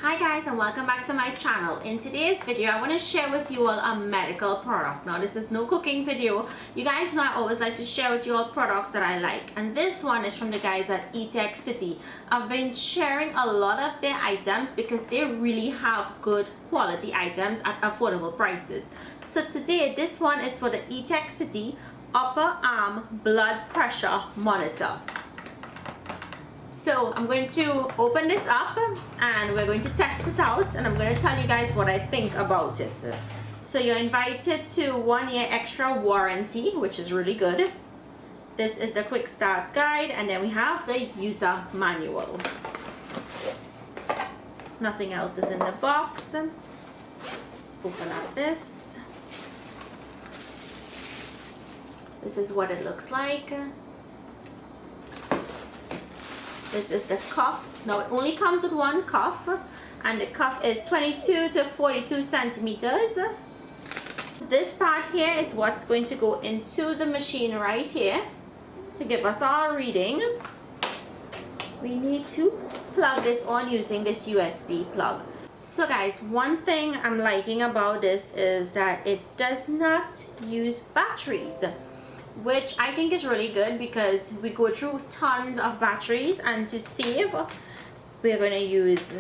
Hi guys, and welcome back to my channel. In today's video I want to share with you all a medical product. Now this is no cooking video. You guys know I always like to share with you all products that I like, and this one is from the guys at Etekcity. I've been sharing a lot of their items because they really have good quality items at affordable prices. So today this one is for the Etekcity upper arm blood pressure monitor. So I'm going to open this up and we're going to test it out, and I'm going to tell you guys what I think about it. So you're invited to 1 year extra warranty, which is really good. This is the quick start guide, and then we have the user manual. Nothing else is in the box. Let's open up this. This is what it looks like. This is the cuff. Now it only comes with one cuff, and the cuff is 22 to 42 centimeters. This part here is what's going to go into the machine right here to give us our reading. We need to plug this on using this USB plug. So guys, one thing I'm liking about this is that it does not use batteries, which I think is really good because we go through tons of batteries, and to save we're going to use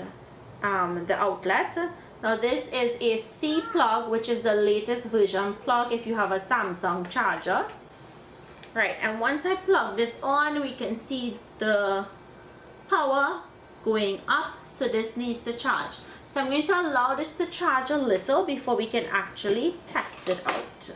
the outlet. Now this is a C plug, which is the latest version plug if you have a Samsung charger. Right, and once I plugged it on, we can see the power going up, so this needs to charge. So I'm going to allow this to charge a little before we can actually test it out.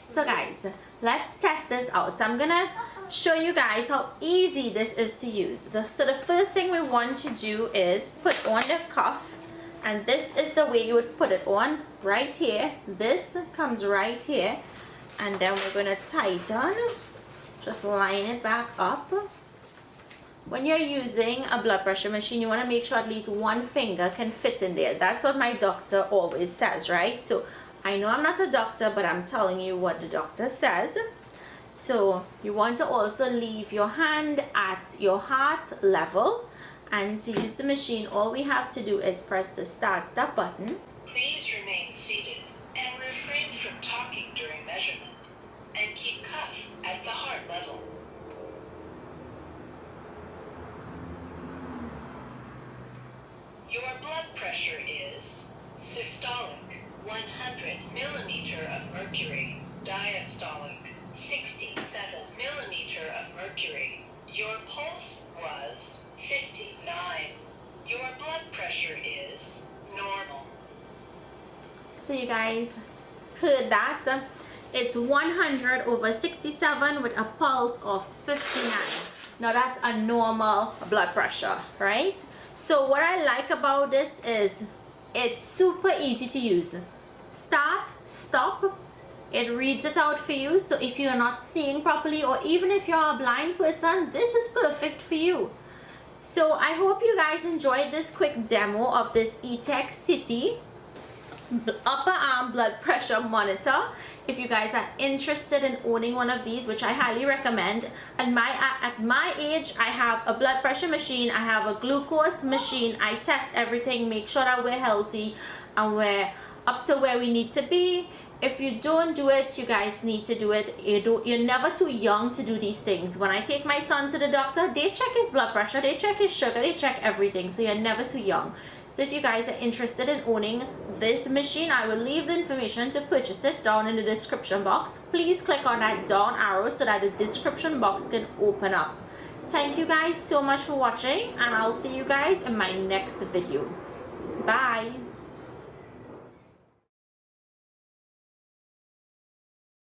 So guys, let's test this out. So I'm gonna show you guys how easy this is to use. So the first thing we want to do is put on the cuff, and this is the way you would put it on, right here. This comes right here, and then we're gonna tighten, just line it back up. When you're using a blood pressure machine, you want to make sure at least one finger can fit in there. That's what my doctor always says, right? So I know I'm not a doctor, but I'm telling you what the doctor says. So you want to also leave your hand at your heart level, and to use the machine, all we have to do is press the start button. Please remain seated and refrain from talking during measurement, and keep cuff at the heart level. Your blood pressure is systolic 100 millimeter of mercury, diastolic 67 millimeter of mercury. Your pulse was 59. Your blood pressure is normal. So you guys heard that. It's 100/67 with a pulse of 59. Now that's a normal blood pressure, right? So what I like about this is it's super easy to use. Start, stop, it reads it out for you. So if you're not seeing properly, or even if you're a blind person, this is perfect for you. So I hope you guys enjoyed this quick demo of this Etekcity upper arm blood pressure monitor. If you guys are interested in owning one of these, which I highly recommend, at my age, I have a blood pressure machine, I have a glucose machine, I test everything, make sure that we're healthy and we're up to where we need to be. If you don't do it, you guys need to do it. You're never too young to do these things. When I take my son to the doctor, they check his blood pressure, they check his sugar, they check everything. So you're never too young. So if you guys are interested in owning this machine, I will leave the information to purchase it down in the description box. Please click on that down arrow so that the description box can open up. Thank you guys so much for watching, and I'll see you guys in my next video. Bye.